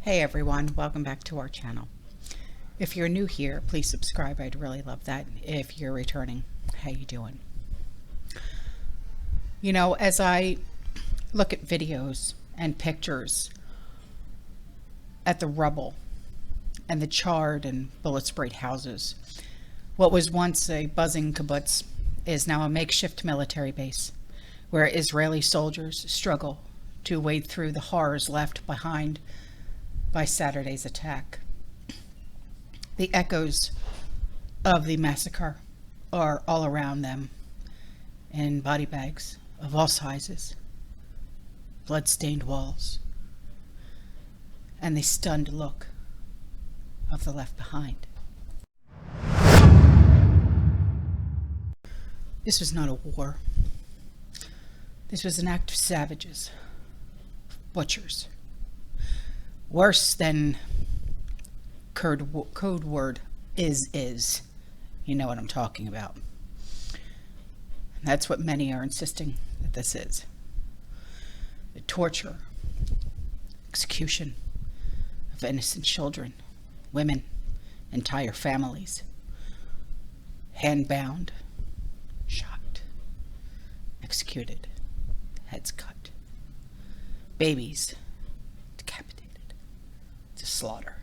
Hey everyone, welcome back to our channel. If you're new here, please subscribe. I'd really love that. If you're returning, how you doing? You know, as I look at videos and pictures at the rubble and the charred and bullet-sprayed houses, what was once a buzzing kibbutz is now a makeshift military base where Israeli soldiers struggle to wade through the horrors left behind by Saturday's attack. The echoes of the massacre are all around them in body bags of all sizes, blood-stained walls, and the stunned look of the left behind. This was not a war. This was an act of savages, butchers. Worse than code word is. You know what I'm talking about. And that's what many are insisting that this is. The torture, execution of innocent children, women, entire families, hand-bound, shot, executed, heads cut, babies decapitated, to slaughter.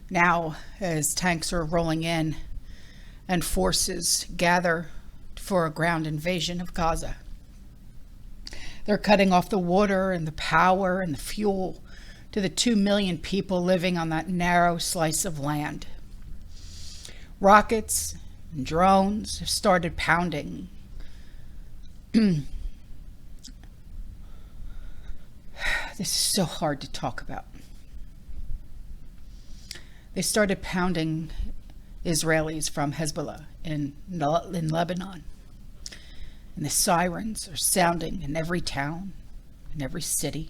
Now, as tanks are rolling in and forces gather for a ground invasion of Gaza, they're cutting off the water and the power and the fuel to the 2 million people living on that narrow slice of land. Rockets and drones have started pounding. This is so hard to talk about. They started pounding Israelis from Hezbollah in Lebanon. And the sirens are sounding in every town, in every city,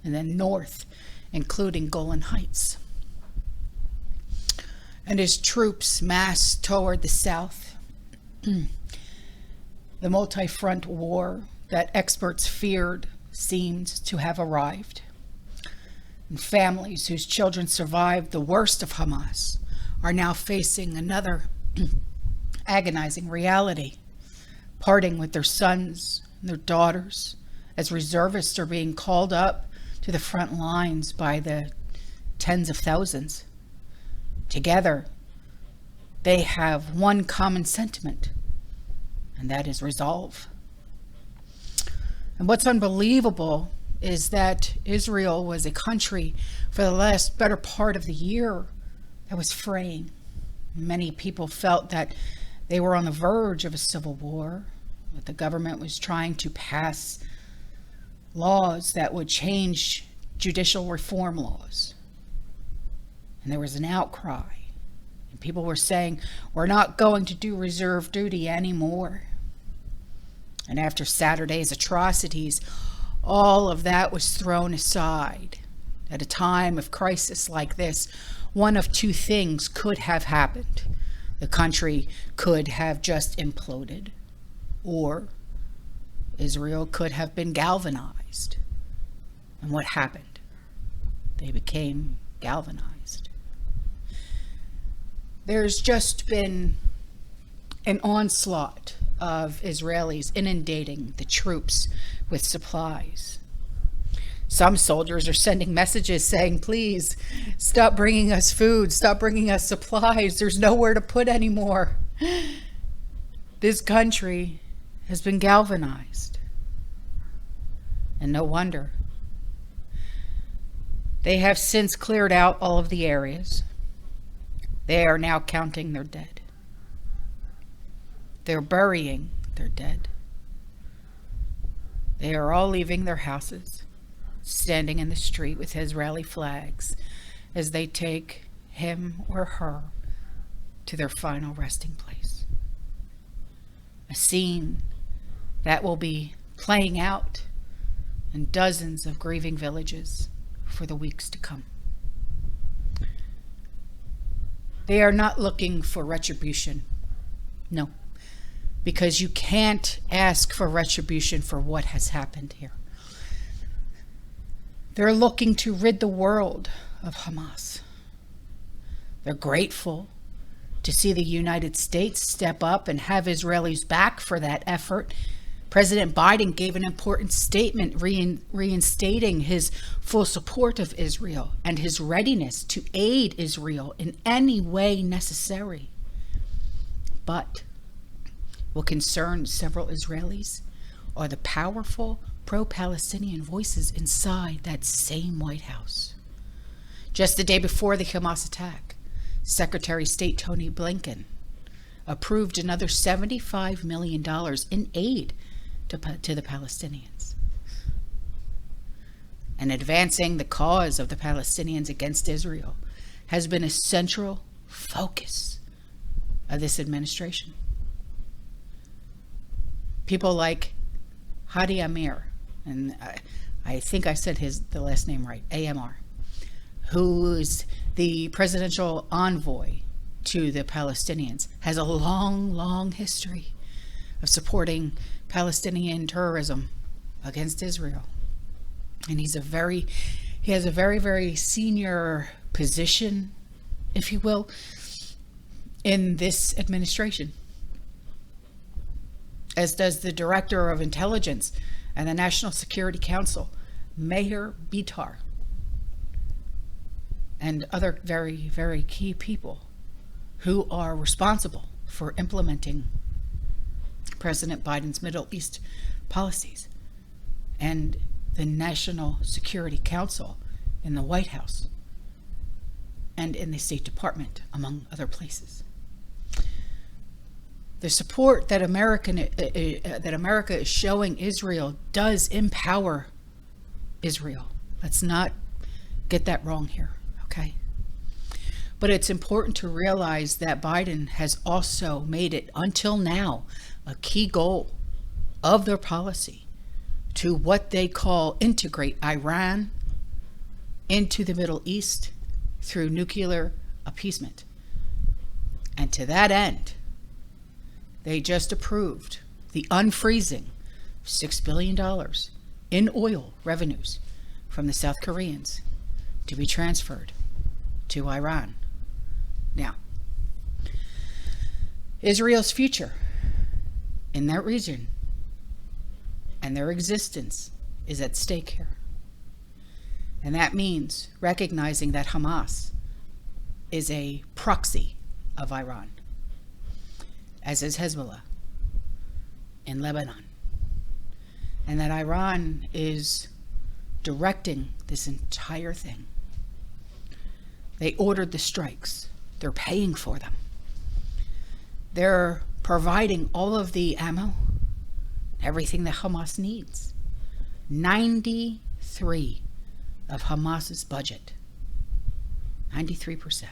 and then north, including Golan Heights. And as troops mass toward the south, the multi-front war that experts feared seemed to have arrived. And families whose children survived the worst of Hamas are now facing another agonizing reality, parting with their sons and their daughters as reservists are being called up to the front lines by the tens of thousands. Together, they have one common sentiment, and that is resolve. And what's unbelievable is that Israel was a country for the last better part of the year that was fraying. Many people felt that they were on the verge of a civil war, that the government was trying to pass laws that would change judicial reform laws. And there was an outcry. And people were saying, we're not going to do reserve duty anymore. And after Saturday's atrocities, all of that was thrown aside. At a time of crisis like this, one of two things could have happened. The country could have just imploded, or Israel could have been galvanized. And what happened? They became galvanized. There's just been an onslaught of Israelis inundating the troops with supplies. Some soldiers are sending messages saying, please stop bringing us food, stop bringing us supplies, there's nowhere to put anymore. This country has been galvanized. And no wonder. They have since cleared out all of the areas. They are now counting their dead. They're burying their dead. They are all leaving their houses, standing in the street with Israeli flags as they take him or her to their final resting place. A scene that will be playing out in dozens of grieving villages for the weeks to come. They are not looking for retribution. No. Because you can't ask for retribution for what has happened here. They're looking to rid the world of Hamas. They're grateful to see the United States step up and have Israelis back for that effort. President Biden gave an important statement reinstating his full support of Israel and his readiness to aid Israel in any way necessary. But what concerns several Israelis are the powerful pro-Palestinian voices inside that same White House. Just the day before the Hamas attack, Secretary of State Tony Blinken approved another $75 million in aid to the Palestinians. And advancing the cause of the Palestinians against Israel has been a central focus of this administration. People like Hadi Amir, and I think I said the last name right, AMR, who's the presidential envoy to the Palestinians, has a long history of supporting Palestinian terrorism against Israel. And he has a very senior position, if you will, in this administration, as does the Director of Intelligence and the National Security Council, Mayor Bitar, and other very key people who are responsible for implementing President Biden's Middle East policies, and the National Security Council in the White House and in the State Department, among other places. The support that America is showing Israel does empower Israel. Let's not get that wrong here, okay? But it's important to realize that Biden has also made it, until now, a key goal of their policy to what they call integrate Iran into the Middle East through nuclear appeasement. And to that end, they just approved the unfreezing of $6 billion in oil revenues from the South Koreans to be transferred to Iran. Now, Israel's future in that region and their existence is at stake here. And that means recognizing that Hamas is a proxy of Iran, as is Hezbollah in Lebanon, and that Iran is directing this entire thing. They ordered the strikes. They're paying for them. They're providing all of the ammo, everything that Hamas needs. 93 of Hamas's budget, 93%,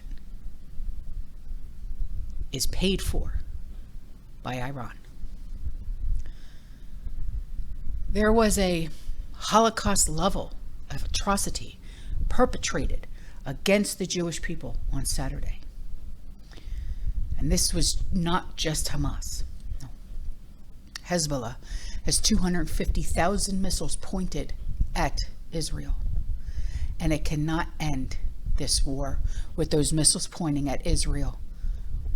is paid for by Iran. There was a Holocaust level of atrocity perpetrated against the Jewish people on Saturday. And this was not just Hamas. No. Hezbollah has 250,000 missiles pointed at Israel. And it cannot end this war with those missiles pointing at Israel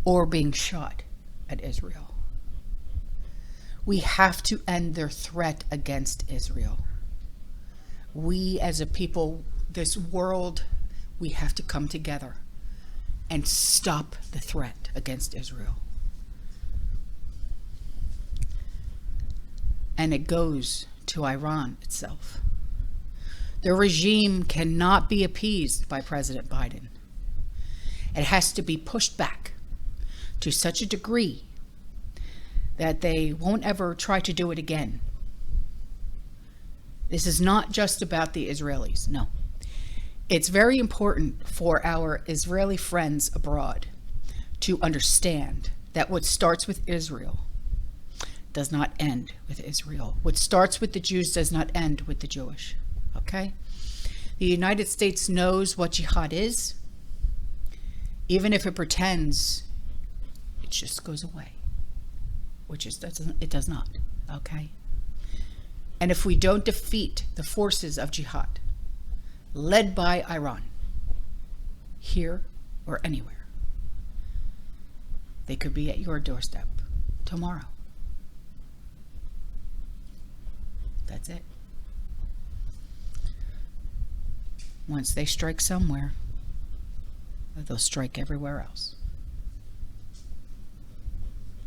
or being shot at Israel. We have to end their threat against Israel. We as a people, this world, we have to come together and stop the threat against Israel. And it goes to Iran itself. The regime cannot be appeased by President Biden. It has to be pushed back to such a degree that they won't ever try to do it again. This is not just about the Israelis, no. It's very important for our Israeli friends abroad to understand that what starts with Israel does not end with Israel. What starts with the Jews does not end with the Jewish. Okay? The United States knows what jihad is. Even if it pretends, it just goes away. It does not. Okay? And if we don't defeat the forces of jihad, led by Iran, here or anywhere. They could be at your doorstep tomorrow. That's it. Once they strike somewhere, they'll strike everywhere else.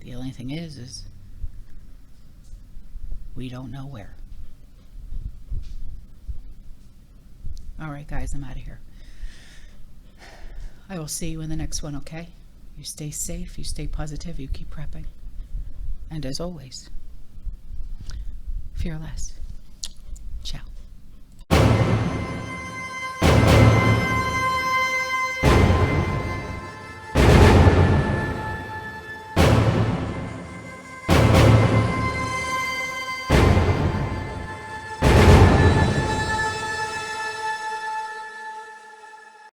The only thing is we don't know where. All right, guys, I'm out of here. I will see you in the next one, okay? You stay safe, you stay positive, you keep prepping. And as always, fear less.